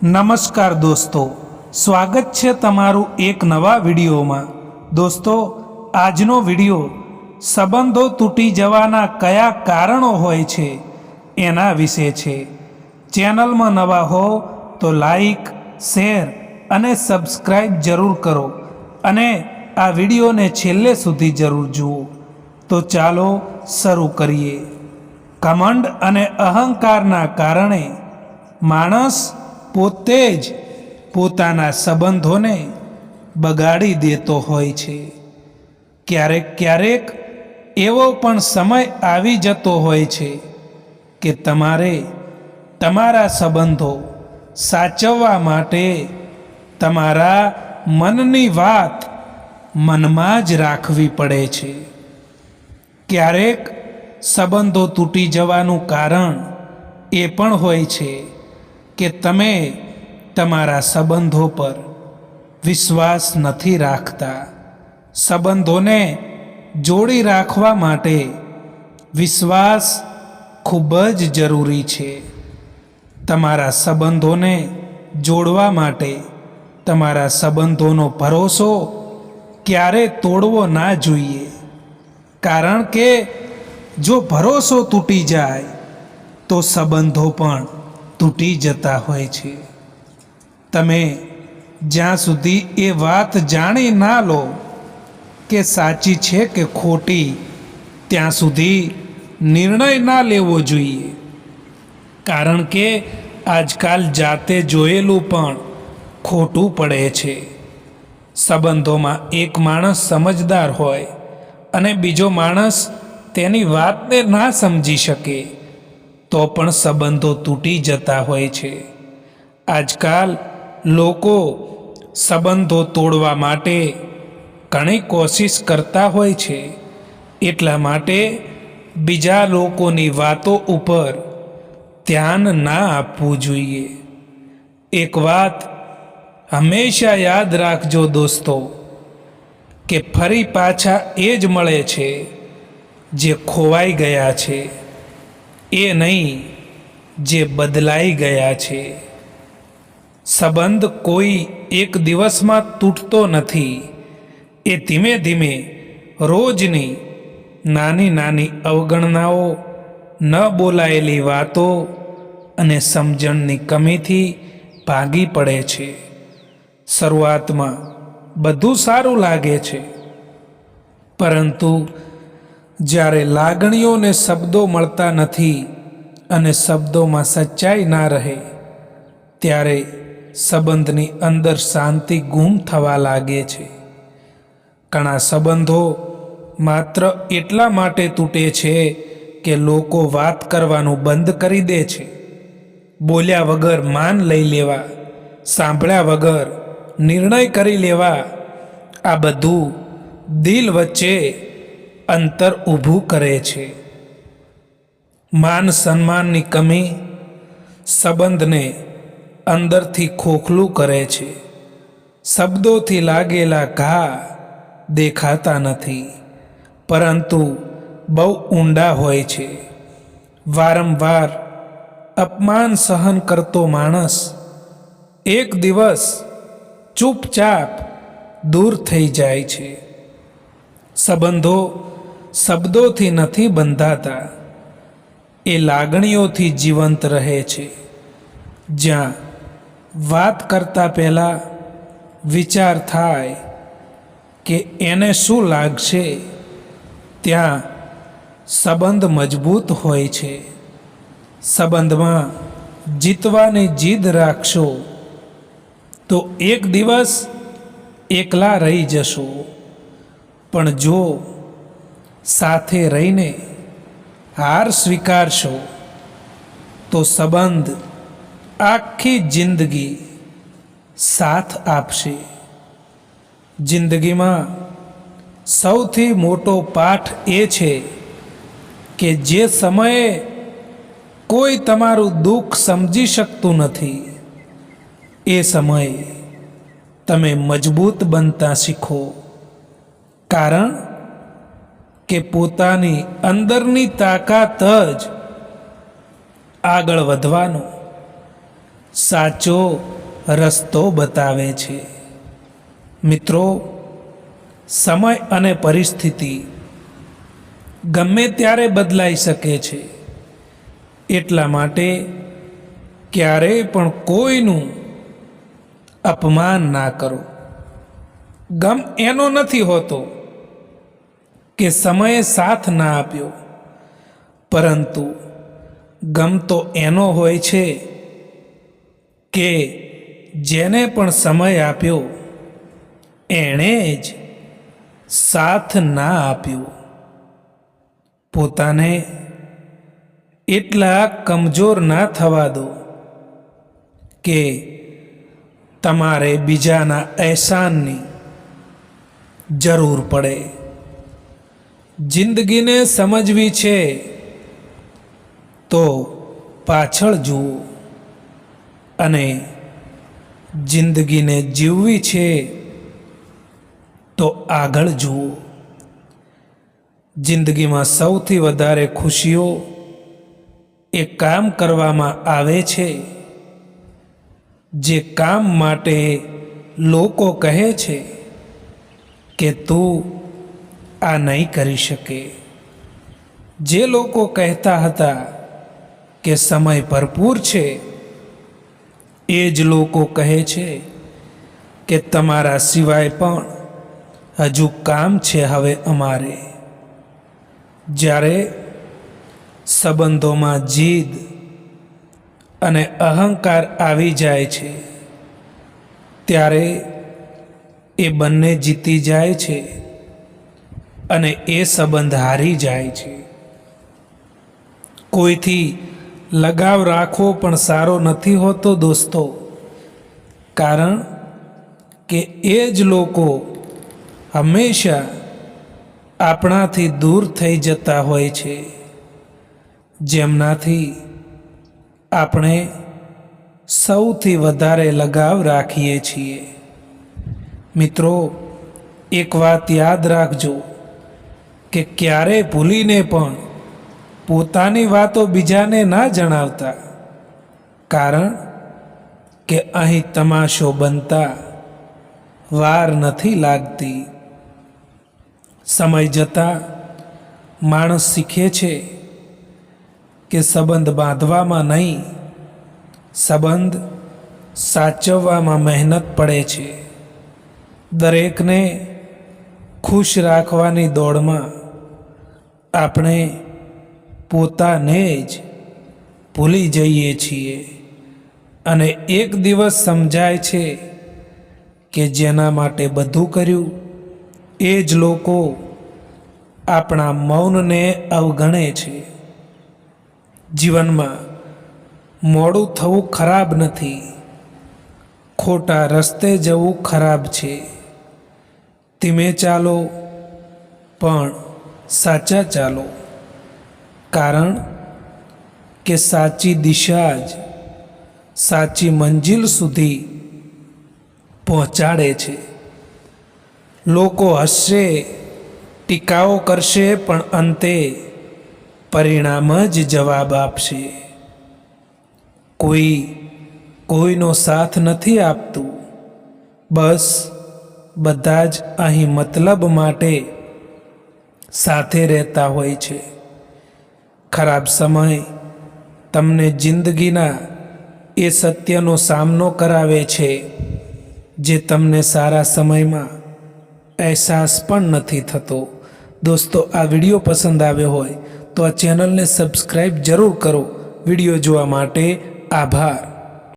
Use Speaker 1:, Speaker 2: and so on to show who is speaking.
Speaker 1: નમસ્કાર દોસ્તો, સ્વાગત છે તમારું એક નવા વિડીયોમાં। દોસ્તો, આજનો વિડીયો સંબંધો તૂટી જવાના કયા કારણો હોય છે એના વિશે છે। ચેનલમાં નવા હો તો લાઈક, શેર અને સબસ્ક્રાઈબ જરૂર કરો અને આ વિડીયોને છેલ્લે સુધી જરૂર જુઓ। તો ચાલો શરૂ કરીએ। ઘમંડ અને અહંકારના કારણે માણસ પોતે જ પોતાના સંબંધોને બગાડી દેતો હોય છે। ક્યારેક ક્યારેક એવો પણ સમય આવી જતો હોય છે કે તમારે તમારા સંબંધો સાચવવા માટે તમારા મનની વાત મનમાં જ રાખવી પડે છે। ક્યારેક સંબંધો તૂટી જવાનું કારણ એ પણ હોય છે કે તમે તમારા સંબંધો પર વિશ્વાસ નથી રાખતા। સંબંધોને જોડી રાખવા માટે વિશ્વાસ ખૂબ જ જરૂરી છે। તમારા સંબંધોને જોડવા માટે તમારા સંબંધોનો ભરોસો ક્યારે તોડવો ના જોઈએ, કારણ કે જો ભરોસો તૂટી જાય તો સંબંધો પણ તૂટી જતા હોય છે। તમે જ્યાં સુધી એ વાત જાણી ના લો કે સાચી છે કે ખોટી, ત્યાં સુધી નિર્ણય ના લેવો જોઈએ, કારણ કે આજકાલ જાતે જોયેલું પણ ખોટું પડે છે। સંબંધોમાં એક માણસ સમજદાર હોય અને બીજો માણસ તેની વાતને ના સમજી શકે તો પણ સંબંધો તૂટી જતા હોય છે। આજકાલ લોકો સંબંધો તોડવા માટે ઘણી કોશિશ કરતા હોય છે, એટલા માટે બીજા લોકોની વાતો ઉપર ધ્યાન ના આપવું જોઈએ। એક વાત હંમેશા યાદ રાખજો દોસ્તો, કે ફરી પાછા એ જ મળે છે જે ખોવાઈ ગયા છે, એ નહીં જે બદલાઈ ગયા છે। સંબંધ કોઈ એક દિવસમાં તૂટતો નથી, એ ધીમે ધીમે રોજની નાની નાની અવગણનાઓ, ન બોલાયેલી વાતો અને સમજણની કમીથી ભાંગી પડે છે। શરૂઆતમાં બધું સારું લાગે છે, પરંતુ જ્યારે લાગણીઓને શબ્દો મળતા નથી અને શબ્દોમાં સચ્ચાઈ ના રહે, ત્યારે સંબંધની અંદર શાંતિ ગુમ થવા લાગે છે। ઘણા સંબંધો માત્ર એટલા માટે તૂટે છે કે લોકો વાત કરવાનું બંધ કરી દે છે। બોલ્યા વગર માન લઈ લેવા, સાંભળ્યા વગર નિર્ણય કરી લેવા, આ બધું દિલ વચ્ચે અંતર ઊભું કરે છે। માન સન્માનની કમી સંબંધને અંદરથી ખોખલું કરે છે। શબ્દોથી લાગેલા ઘા દેખાતા નથી, પરંતુ બહુ ઊંડા હોય છે। વારંવાર અપમાન સહન કરતો માણસ એક દિવસ ચૂપચાપ દૂર થઈ જાય છે। સંબંધો શબ્દોથી નથી બંધાતા, એ લાગણીઓથી જીવંત રહે છે। જ્યાં વાત કરતા પહેલાં વિચાર થાય કે એને શું લાગશે, ત્યાં સંબંધ મજબૂત હોય છે। સંબંધમાં જીતવાની જીદ રાખશો તો એક દિવસ એકલા રહી જશો, પણ જો સાથે રહીને હાર સ્વીકારશો તો સંબંધ આખી જિંદગી સાથ આપશે। જિંદગીમાં સૌથી મોટો પાઠ એ છે કે જે સમયે કોઈ તમારું દુઃખ સમજી શકતું નથી, એ સમયે તમે મજબૂત બનતા શીખો, કારણ કે પોતાની અંદરની તાકાત જ આગળ વધવાનો સાચો રસ્તો બતાવે છે. મિત્રો, સમય અને પરિસ્થિતિ ગમે ત્યારે બદલાઈ શકે છે. એટલા માટે ક્યારેય પણ કોઈનું અપમાન ના કરો. ગમ એનો નથી હોતો કે સમયે સાથ ના આપ્યો, પરંતુ ગમ તો એનો હોય છે કે જેને પણ સમય આપ્યો એણે જ સાથ ના આપ્યો. પોતાને એટલા કમજોર ના થવા દો કે તમારે બીજાના અહેસાનની જરૂર પડે. જિંદગીને સમજવી છે તો પાછળ જુઓ, અને જિંદગીને જીવવી છે તો આગળ જુઓ. જિંદગીમાં સૌથી વધારે ખુશીઓ એ કામ કરવામાં આવે છે જે કામ માટે લોકો કહે છે કે તું આ નહીં કરી શકે. જે લોકો કહેતા હતા કે સમય ભરપૂર છે, એ જ લોકો કહે છે કે તમારા સિવાય પણ હજુ કામ છે હવે અમારે. જ્યારે સંબંધોમાં જીદ અને અહંકાર આવી જાય છે ત્યારે એ બંને જીતી જાય છે અને એ સંબંધ હારી જાય છે. કોઈથી લગાવ રાખવો પણ સારો નથી હોતો દોસ્તો, કારણ કે એ જ લોકો હંમેશા આપણાથી દૂર થઈ જતા હોય છે, જેમનાથી આપણે સૌથી વધારે લગાવ રાખીએ છીએ. મિત્રો, એક વાત યાદ રાખજો કે ક્યારેય ભૂલીને પણ પોતાની વાતો બીજાને ના જણાવતા, કારણ કે અહીં તમાશો બનતા વાર નથી લાગતી. સમય જતાં માણસ શીખે છે કે સંબંધ બાંધવામાં નહીં, સંબંધ સાચવવામાં મહેનત પડે છે. દરેકને ખુશ રાખવાની દોડમાં આપણે પોતાને જ ભૂલી જઈએ છીએ, અને એક દિવસ સમજાય છે કે જેના માટે બધું કર્યું એ જ લોકો આપણા મૌનને અવગણે છે. જીવનમાં મોડું થવું ખરાબ નથી, ખોટા રસ્તે જવું ખરાબ છે. ધીમે ચાલો પણ સાચા ચાલો, કારણ કે સાચી દિશા જ સાચી મંજિલ સુધી પહોંચાડે છે. લોકો હસશે, ટીકાઓ કરશે, પણ અંતે પરિણામ જ જવાબ આપશે. કોઈનો સાથ નથી આપતું, બસ બધા જ અહીં મતલબ માટે સાથે રહેતા હોય છે. ખરાબ સમય તમને જિંદગીના એ સત્યનો સામનો કરાવે છે જે તમને સારા સમયમાં અહેસાસ પણ નથી થતો. દોસ્તો, આ વિડીયો પસંદ આવ્યો હોય તો આ ચેનલને સબસ્ક્રાઈબ જરૂર કરો. વિડીયો જોવા માટે આભાર.